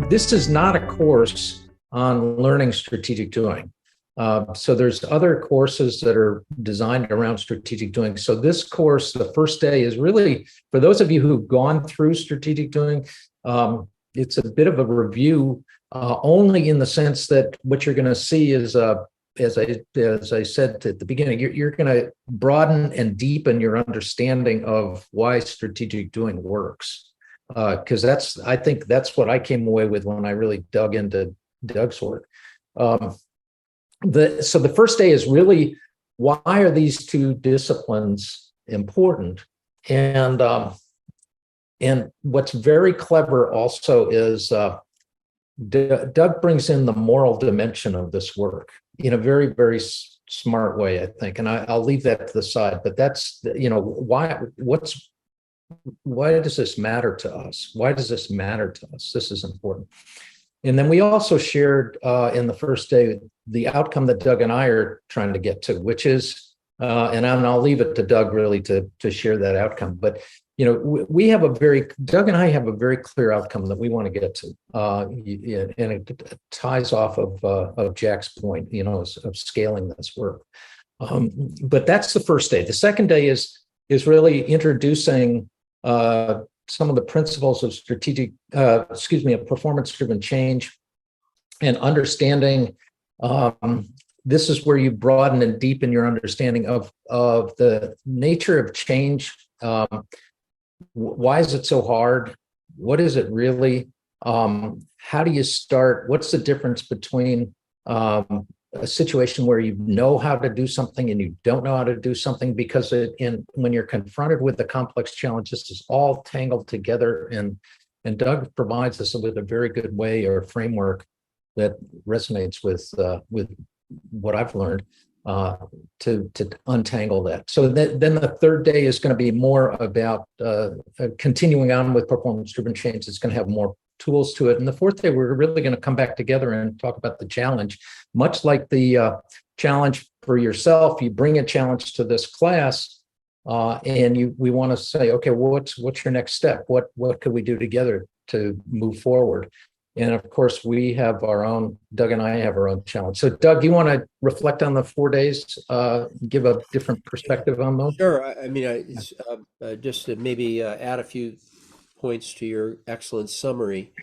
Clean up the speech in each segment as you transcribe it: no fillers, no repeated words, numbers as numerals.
This is not a course on learning strategic doing. So there's other courses that are designed around strategic doing. So this course, the first day, is really for those of you who've gone through strategic doing. It's a bit of a review, only in the sense that what you're going to see is, as I said at the beginning, you're going to broaden and deepen your understanding of why strategic doing works. Because I think that's what I came away with when I really dug into Doug's work. So the first day is really, why are these two disciplines important? And what's very clever also is Doug brings in the moral dimension of this work in a very, very smart way, I think. And I'll leave that to the side. But that's, why does this matter to us? Why does this matter to us? This is important. And then we also shared in the first day the outcome that Doug and I are trying to get to, which is, and I'll leave it to Doug really to share that outcome. But Doug and I have a very clear outcome that we want to get to, and it ties off of Jack's point, of scaling this work. But that's the first day. The second day is really introducing some of the principles of of performance-driven change, and understanding. This is where you broaden and deepen your understanding of the nature of change. Why is it so hard? What is it really? How do you start? What's the difference between a situation where you know how to do something and you don't know how to do something? Because when you're confronted with the complex challenge, this is all tangled together, and Doug provides us with a very good way or framework that resonates with what I've learned to untangle that. So then the third day is going to be more about continuing on with performance-driven change. It's going to have more tools to it. And the fourth day, we're really going to come back together and talk about the challenge. Much like the challenge for yourself, you bring a challenge to this class, and we want to say, okay, what's your next step? What could we do together to move forward? And of course, Doug and I have our own challenge. So Doug, do you want to reflect on the 4 days, give a different perspective on those? Sure. Just to maybe add a few points to your excellent summary.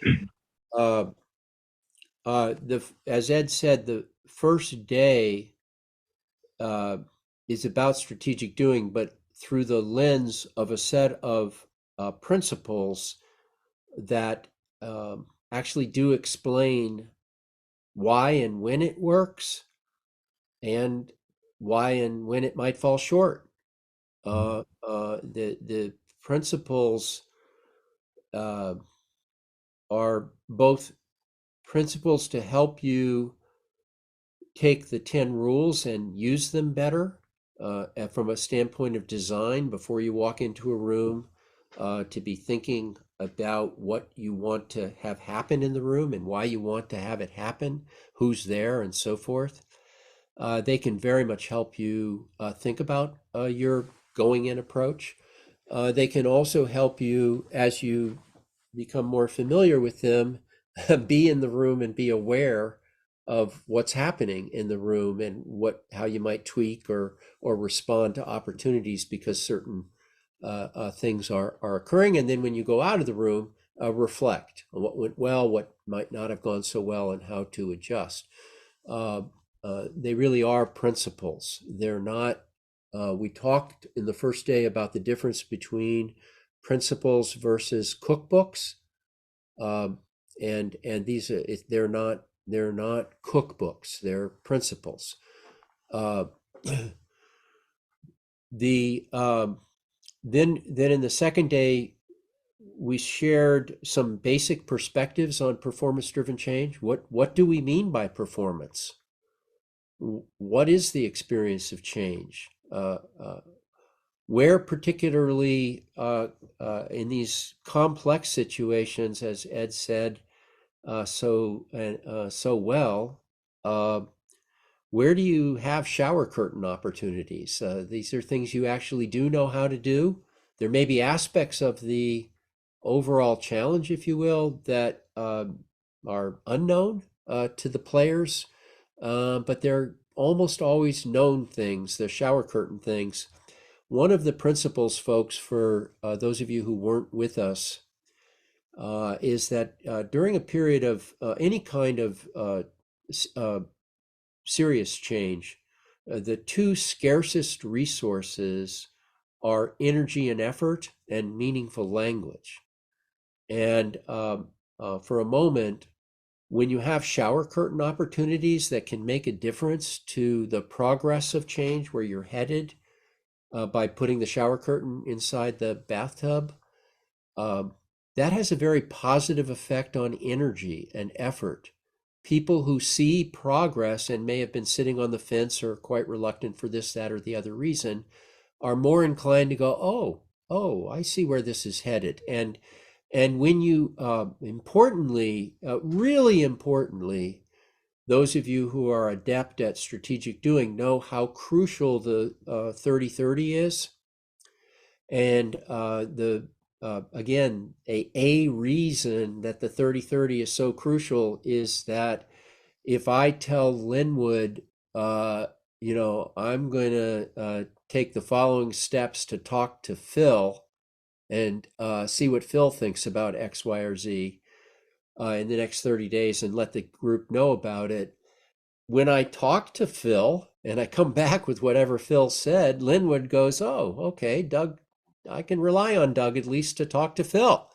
As Ed said, the first day is about strategic doing, but through the lens of a set of principles that actually do explain why and when it works, and why and when it might fall short. The principles are both principles to help you take the 10 rules and use them better from a standpoint of design before you walk into a room, to be thinking about what you want to have happen in the room and why you want to have it happen, who's there, and so forth. They can very much help you think about your going in approach. They can also help you, as you become more familiar with them, be in the room and be aware of what's happening in the room, and how you might tweak or respond to opportunities because certain things are occurring. And then when you go out of the room, reflect on what went well, what might not have gone so well, and how to adjust. They really are principles. They're not. We talked in the first day about the difference between principles versus cookbooks, and these they're not cookbooks. They're principles. Then in the second day, we shared some basic perspectives on performance-driven change. What do we mean by performance? What is the experience of change? Where particularly in these complex situations, as Ed said so well, where do you have shower curtain opportunities? These are things you actually do know how to do. There may be aspects of the overall challenge, if you will, that are unknown to the players, but they're almost always known things, the shower curtain things. One of the principles, folks, for those of you who weren't with us, is that during a period of any kind of serious change, the two scarcest resources are energy and effort and meaningful language. And for a moment, when you have shower curtain opportunities that can make a difference to the progress of change where you're headed by putting the shower curtain inside the bathtub, that has a very positive effect on energy and effort. People who see progress and may have been sitting on the fence or quite reluctant for this, that, or the other reason are more inclined to go, oh, I see where this is headed. And when you, importantly, really importantly, those of you who are adept at strategic doing know how crucial the 30-30 is. And again, a reason that the 30-30 is so crucial is that if I tell Linwood, I'm going to take the following steps to talk to Phil and see what Phil thinks about X, Y, or Z in the next 30 days and let the group know about it. When I talk to Phil and I come back with whatever Phil said, Linwood goes, oh, okay, Doug, I can rely on Doug at least to talk to Phil.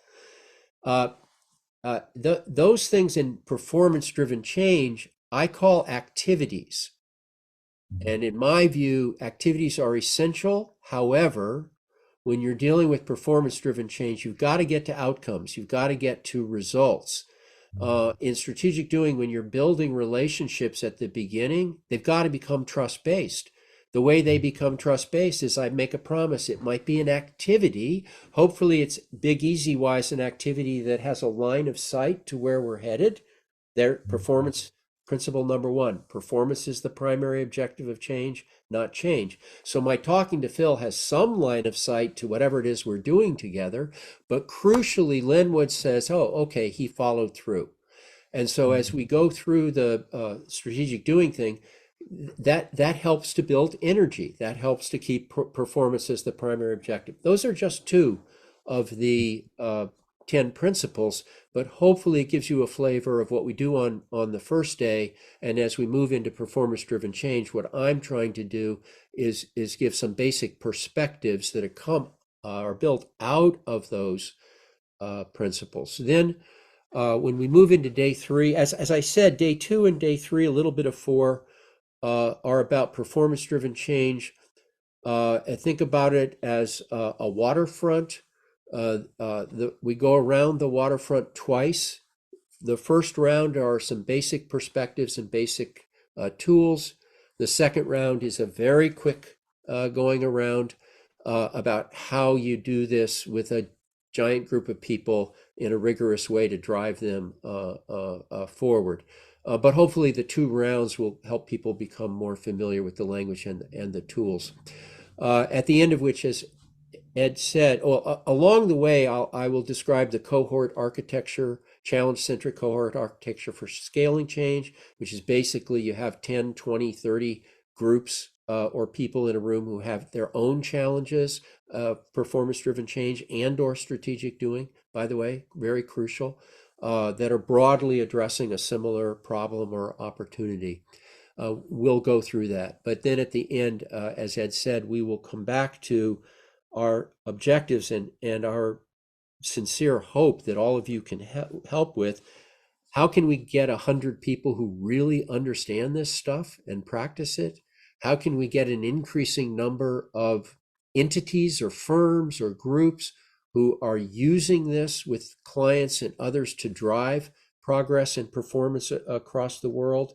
Those things in performance-driven change, I call activities. And in my view, activities are essential. However, when you're dealing with performance-driven change, you've got to get to outcomes. You've got to get to results. In strategic doing, when you're building relationships at the beginning, they've got to become trust-based. The way they become trust-based is I make a promise. It might be an activity. Hopefully it's Big Easy wise an activity that has a line of sight to where we're headed. Their performance principle number one, performance is the primary objective of change, not change. So my talking to Phil has some line of sight to whatever it is we're doing together, but crucially, Linwood says, oh, okay, he followed through. And so as we go through the strategic doing thing, that helps to build energy. That helps to keep performance as the primary objective. Those are just two of the 10 principles, but hopefully it gives you a flavor of what we do on the first day. And as we move into performance-driven change, what I'm trying to do is give some basic perspectives that are built out of those principles. Then when we move into day 3, as I said, day 2 and day 3, a little bit of 4, are about performance-driven change. I think about it as a waterfront. We go around the waterfront twice. The first round are some basic perspectives and basic tools. The second round is a very quick going around about how you do this with a giant group of people in a rigorous way to drive them forward. But hopefully the 2 rounds will help people become more familiar with the language and the tools. At the end of which, as Ed said, along the way, I will describe the cohort architecture, challenge-centric cohort architecture for scaling change, which is basically you have 10, 20, 30 groups or people in a room who have their own challenges, performance-driven change and or strategic doing, by the way, very crucial, that are broadly addressing a similar problem or opportunity. We'll go through that. But then at the end, as Ed said, we will come back to our objectives and our sincere hope that all of you can help with. How can we get 100 people who really understand this stuff and practice it? How can we get an increasing number of entities or firms or groups who are using this with clients and others to drive progress and performance across the world?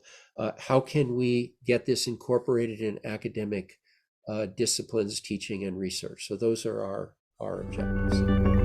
How can we get this incorporated in academic disciplines, teaching, and research? So those are our objectives.